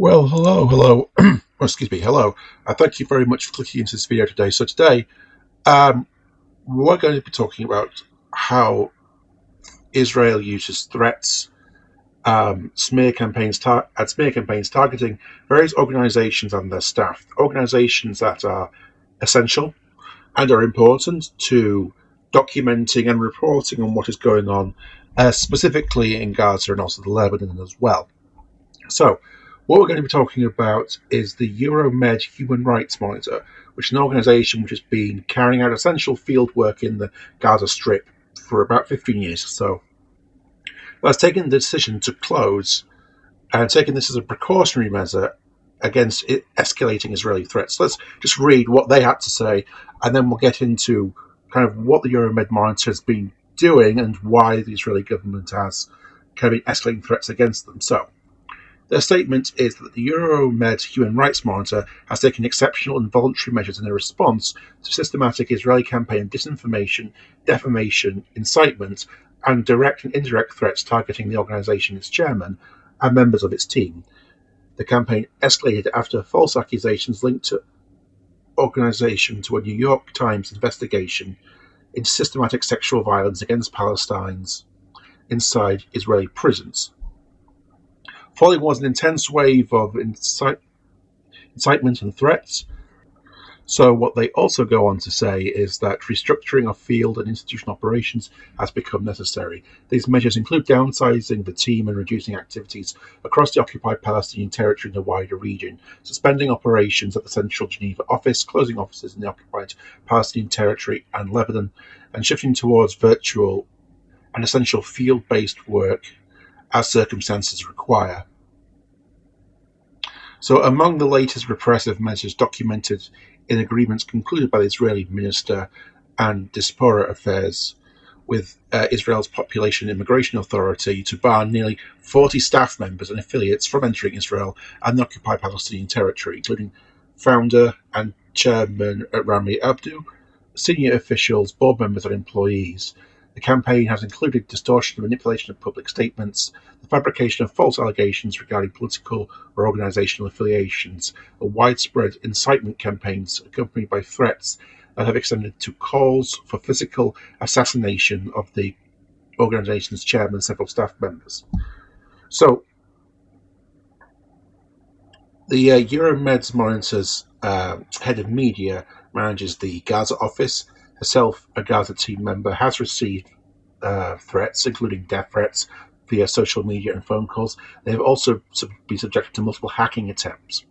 Well, hello. Oh, excuse me, hello. Thank you very much for clicking into this video today. So today, um, we're going to be talking about how Israel uses threats, smear campaigns targeting various organizations and their staff, organizations that are essential and are important to documenting and reporting on what is going on, specifically in Gaza and also the Lebanon as well. So, what we're going to be talking about is the Euromed Human Rights Monitor, which is an organisation which has been carrying out essential field work in the Gaza Strip for about 15 years or so. That's taken the decision to close and taken this as a precautionary measure against escalating Israeli threats. Let's just read what they had to say, and then we'll get into kind of what the Euromed Monitor has been doing and why the Israeli government has kind of been escalating threats against them. So, their statement is that the Euromed Human Rights Monitor has taken exceptional and voluntary measures in a response to systematic Israeli campaign of disinformation, defamation, incitement, and direct and indirect threats targeting the organization, its chairman, and members of its team. The campaign escalated after false accusations linked to organization to a New York Times investigation into systematic sexual violence against Palestinians inside Israeli prisons. Following was an intense wave of incitement and threats. So what they also go on to say is that restructuring of field and institutional operations has become necessary. These measures include downsizing the team and reducing activities across the occupied Palestinian territory and the wider region, suspending operations at the Central Geneva office, closing offices in the occupied Palestinian territory and Lebanon, and shifting towards virtual and essential field-based work as circumstances require. So among the latest repressive measures documented in agreements concluded by the Israeli Minister and Diaspora Affairs with Israel's Population Immigration Authority to bar nearly 40 staff members and affiliates from entering Israel and the occupied Palestinian territory, including founder and chairman Rami Abdu, senior officials, board members and employees. The campaign has included distortion and manipulation of public statements, the fabrication of false allegations regarding political or organizational affiliations, and widespread incitement campaigns accompanied by threats that have extended to calls for physical assassination of the organization's chairman and several staff members. So, the Euromed's Monitor's head of media manages the Gaza office. Herself, a Gaza team member, has received threats, including death threats, via social media and phone calls. They have also been subjected to multiple hacking attempts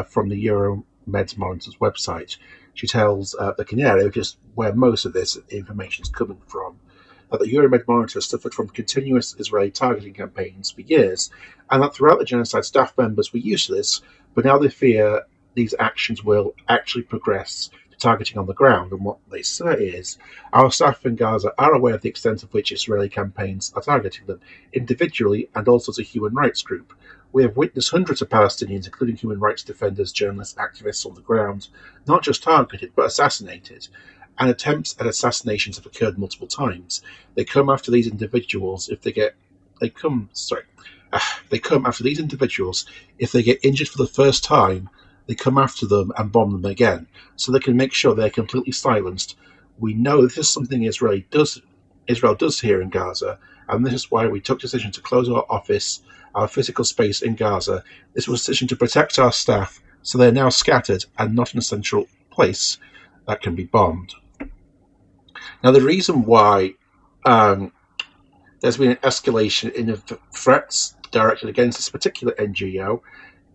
from the Euromed's Monitor's website. She tells the Canary, which is where most of this information is coming from, that the Euromed Monitor suffered from continuous Israeli targeting campaigns for years, and that throughout the genocide, staff members were used to this, but now they fear these actions will actually progress to targeting on the ground. And what they say is, our staff in Gaza are aware of the extent to which Israeli campaigns are targeting them, individually and also as a human rights group. We have witnessed hundreds of Palestinians, including human rights defenders, journalists, activists on the ground, not just targeted, but assassinated. And attempts at assassinations have occurred multiple times. They come after these individuals if they get they come after these individuals if they get injured for the first time. They come after them and bomb them again, so they can make sure they're completely silenced. We know this is something Israel does here in Gaza, and this is why we took the decision to close our office, our physical space in Gaza. This was a decision to protect our staff, so they're now scattered and not in a central place that can be bombed. Now, the reason why there's been an escalation in the threats directed against this particular NGO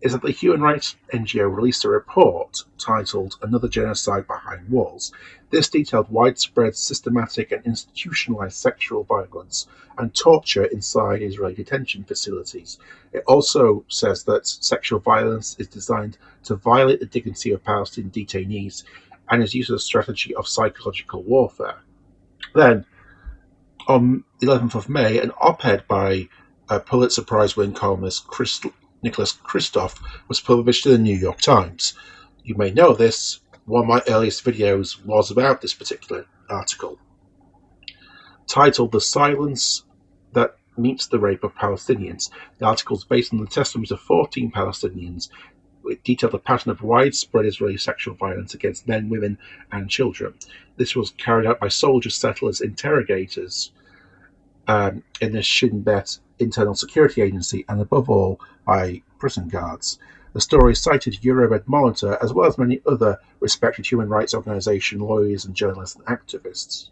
is that the Human Rights NGO released a report titled Another Genocide Behind Walls. This detailed widespread, systematic and institutionalized sexual violence and torture inside Israeli detention facilities. It also says that sexual violence is designed to violate the dignity of Palestinian detainees and is used as a strategy of psychological warfare. Then, on the 11th of May, an op-ed by Pulitzer Prize-winning columnist Nicholas Kristof was published in the New York Times. You may know this. One of my earliest videos was about this particular article, titled "The Silence That meets the rape of Palestinians. The article is based on the testimonies of 14 Palestinians. It detailed a pattern of widespread Israeli sexual violence against men, women, and children. This was carried out by soldiers, settlers, interrogators in the Shin Bet Internal Security Agency, and above all, by prison guards. The story cited Euromed Monitor, as well as many other respected human rights organizations, lawyers, and journalists and activists.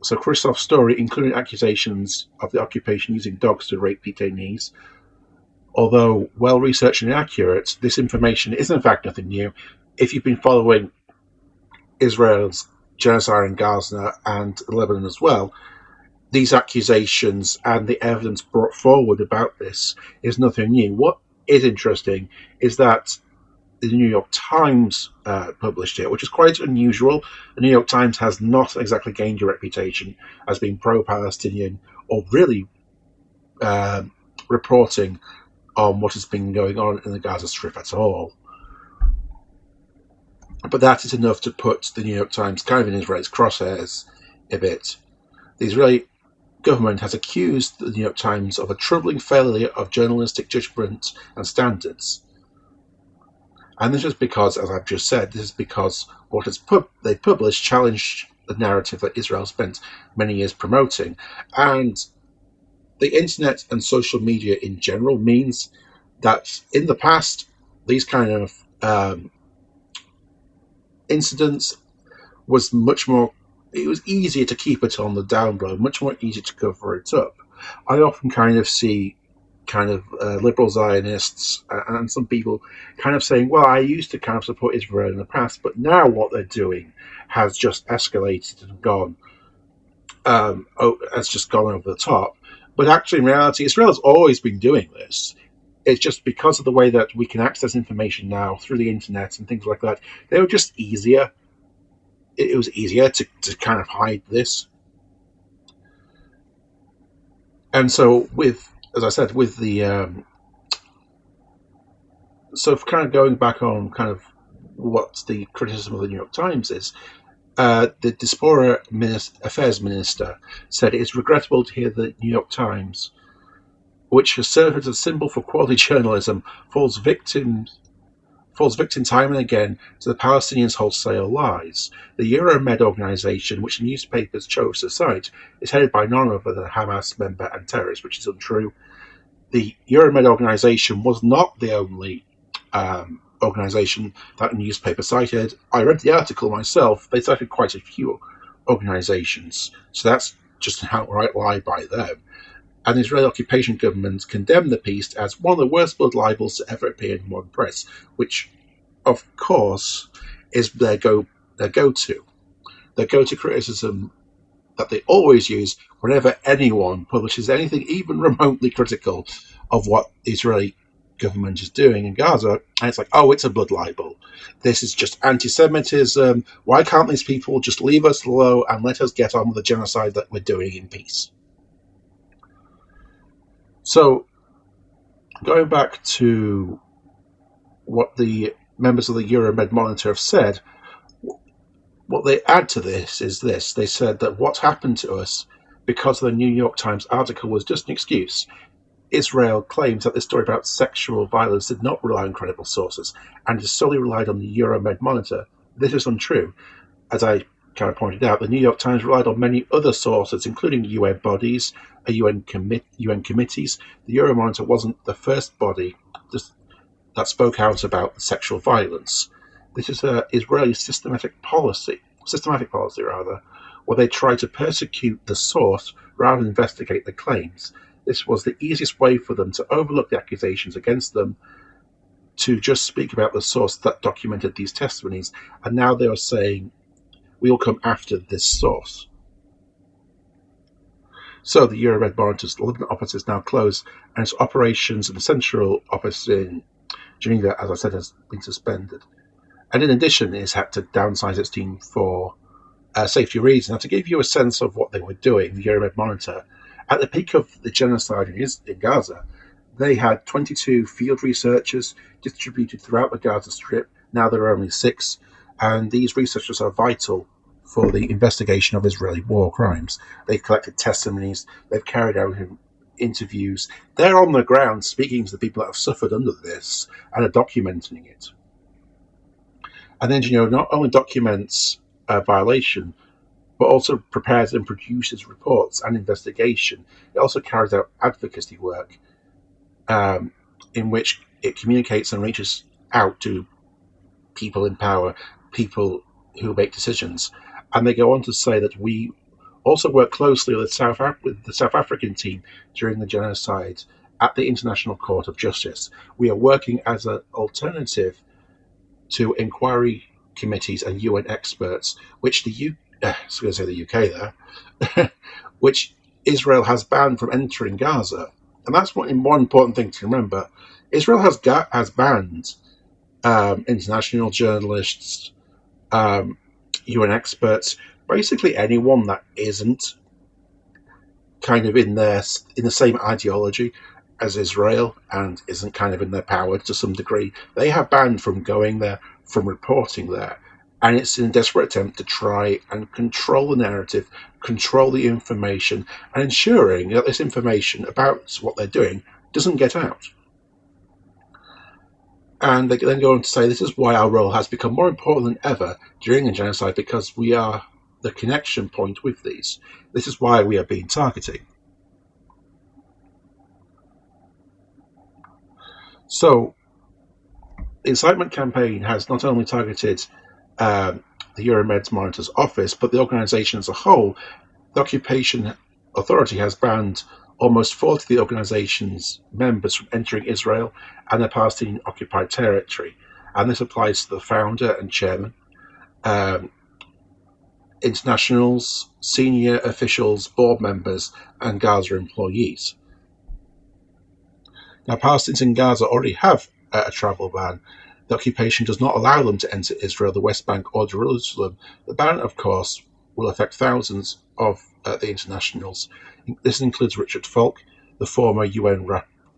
So Christoph's story included accusations of the occupation using dogs to rape detainees. Although well-researched and accurate, this information is in fact nothing new. If you've been following Israel's genocide in Gaza and Lebanon as well, these accusations and the evidence brought forward about this is nothing new. What is interesting is that the New York Times published it, which is quite unusual. The New York Times has not exactly gained a reputation as being pro-Palestinian or really reporting on what has been going on in the Gaza Strip at all. But that is enough to put the New York Times kind of in Israel's crosshairs a bit. The Israeli government has accused the New York Times of a troubling failure of journalistic judgment and standards. And this is because, as I've just said, this is because what they published challenged the narrative that Israel spent many years promoting. And the internet and social media in general means that in the past, these kind of incidents was much more, it was easier to keep it on the down low, much more easy to cover it up. I often kind of see liberal Zionists and some people kind of saying, well, I used to kind of support Israel in the past, but now what they're doing has just escalated and gone, has just gone over the top. But actually, in reality, Israel has always been doing this. It's just because of the way that we can access information now through the internet and things like that, they were just easier. It was easier to kind of hide this. And so as I said, with the so kind of going back on kind of what the criticism of the New York Times is, the Diaspora Affairs Minister said it is regrettable to hear the New York Times, which has served as a symbol for quality journalism, falls victim time and again to the Palestinians' wholesale lies. The Euromed organization, which the newspapers chose to cite, is headed by none other than a Hamas member and terrorist, which is untrue. The Euromed organization was not the only organization that the newspaper cited. I read the article myself. They cited quite a few organizations, so that's just an outright lie by them. And the Israeli occupation government condemned the piece as one of the worst blood libels to ever appear in modern press, which, of course, is their go-to criticism that they always use whenever anyone publishes anything even remotely critical of what the Israeli government is doing in Gaza. And it's like, oh, it's a blood libel. This is just anti-Semitism. Why can't these people just leave us alone and let us get on with the genocide that we're doing in peace? So, going back to what the members of the Euromed Monitor have said, what they add to this is this. They said that what happened to us because of the New York Times article was just an excuse. Israel claims that this story about sexual violence did not rely on credible sources and just solely relied on the Euromed Monitor. This is untrue. As I kind of pointed out, the New York Times relied on many other sources, including UN bodies, UN committees. The Euromonitor wasn't the first body that spoke out about sexual violence. This is an Israeli systematic policy, where they try to persecute the source rather than investigate the claims. This was the easiest way for them to overlook the accusations against them, to just speak about the source that documented these testimonies, and now they are saying, we'll come after this source. So the Euromed Monitor's Lebanon office is now closed, and its operations in the central office in Geneva, as I said, has been suspended. And in addition, it's had to downsize its team for safety reasons. Now, to give you a sense of what they were doing, the Euromed Monitor, at the peak of the genocide in Gaza, they had 22 field researchers distributed throughout the Gaza Strip. Now there are only 6, and these researchers are vital for the investigation of Israeli war crimes. They've collected testimonies, they've carried out interviews. They're on the ground speaking to the people that have suffered under this and are documenting it. And the NGO not only documents a violation, but also prepares and produces reports and investigation. It also carries out advocacy work, in which it communicates and reaches out to people in power, people who make decisions. And they go on to say that we also work closely with the South African team during the genocide at the International Court of Justice. We are working as an alternative to inquiry committees and UN experts, which the UK there, which Israel has banned from entering Gaza. And that's one important thing to remember. Israel has banned international journalists, UN experts, basically anyone that isn't kind of in the same ideology as Israel and isn't kind of in their power to some degree. They have banned from going there, from reporting there. And it's in a desperate attempt to try and control the narrative, control the information, and ensuring that this information about what they're doing doesn't get out. And they then go on to say, this is why our role has become more important than ever during the genocide, because we are the connection point with these. This is why we are being targeted. So, the incitement campaign has not only targeted the Euromed's Monitor's office, but the organisation as a whole. The Occupation Authority has banned almost 40 of the organisation's members from entering Israel and the Palestinian occupied territory. And this applies to the founder and chairman, internationals, senior officials, board members, and Gaza employees. Now, Palestinians in Gaza already have a travel ban. The occupation does not allow them to enter Israel, the West Bank, or Jerusalem. The ban, of course, will affect thousands of the internationals. This includes Richard Falk, the former UN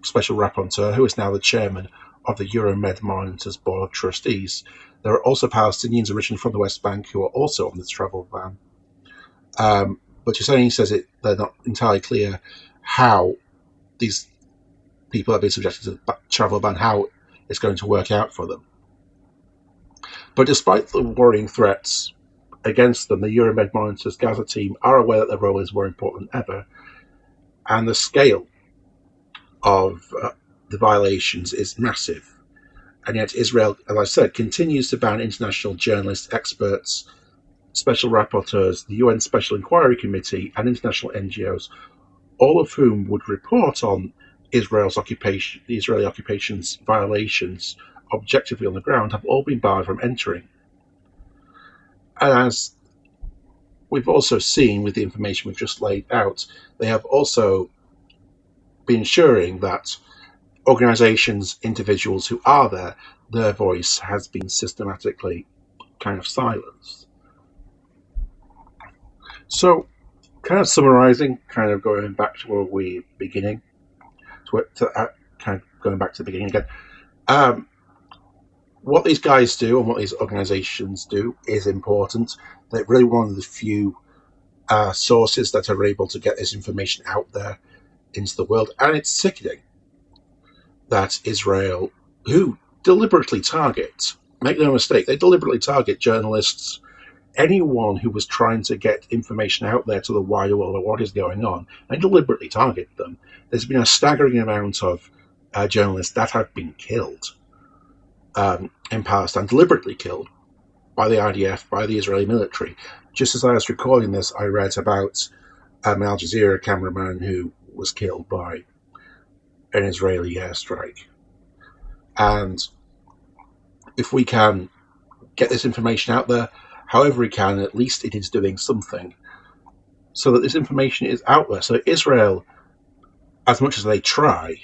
Special Rapporteur, who is now the chairman of the Euromed Monitor's Board of Trustees. There are also Palestinians originally from the West Bank who are also on this travel ban. But Hussein says they're not entirely clear how these people have been subjected to the travel ban, how it's going to work out for them. But despite the worrying threats against them, the Euromed Monitor's Gaza team are aware that their role is more important than ever, and the scale of the violations is massive. And yet Israel, as I said, continues to ban international journalists, experts, special rapporteurs, the UN Special Inquiry Committee, and international NGOs, all of whom would report on the Israeli occupation's violations objectively on the ground, have all been barred from entering. And as we've also seen with the information we've just laid out, they have also been ensuring that organisations, individuals who are there, their voice has been systematically kind of silenced. So, kind of summarising, kind of going back to where we're beginning, kind of going back to the beginning again. What these guys do and what these organisations do is important. They're really one of the few sources that are able to get this information out there into the world. And it's sickening that Israel, who deliberately target, make no mistake, they deliberately target journalists, anyone who was trying to get information out there to the wider world of what is going on, and deliberately target them. There's been a staggering amount of journalists that have been killed in Palestine, deliberately killed by the IDF, by the Israeli military. Just as I was recording this, I read about an Al Jazeera cameraman who was killed by an Israeli airstrike. And if we can get this information out there, however we can, at least it is doing something so that this information is out there. So Israel, as much as they try,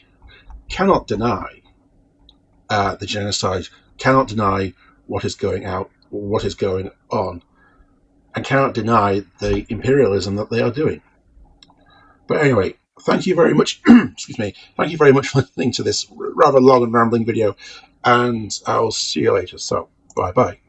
cannot deny the genocide, cannot deny what is going on, and cannot deny the imperialism that they are doing. But anyway, thank you very much. Excuse me. Thank you very much for listening to this rather long and rambling video, and I'll see you later. So, bye bye.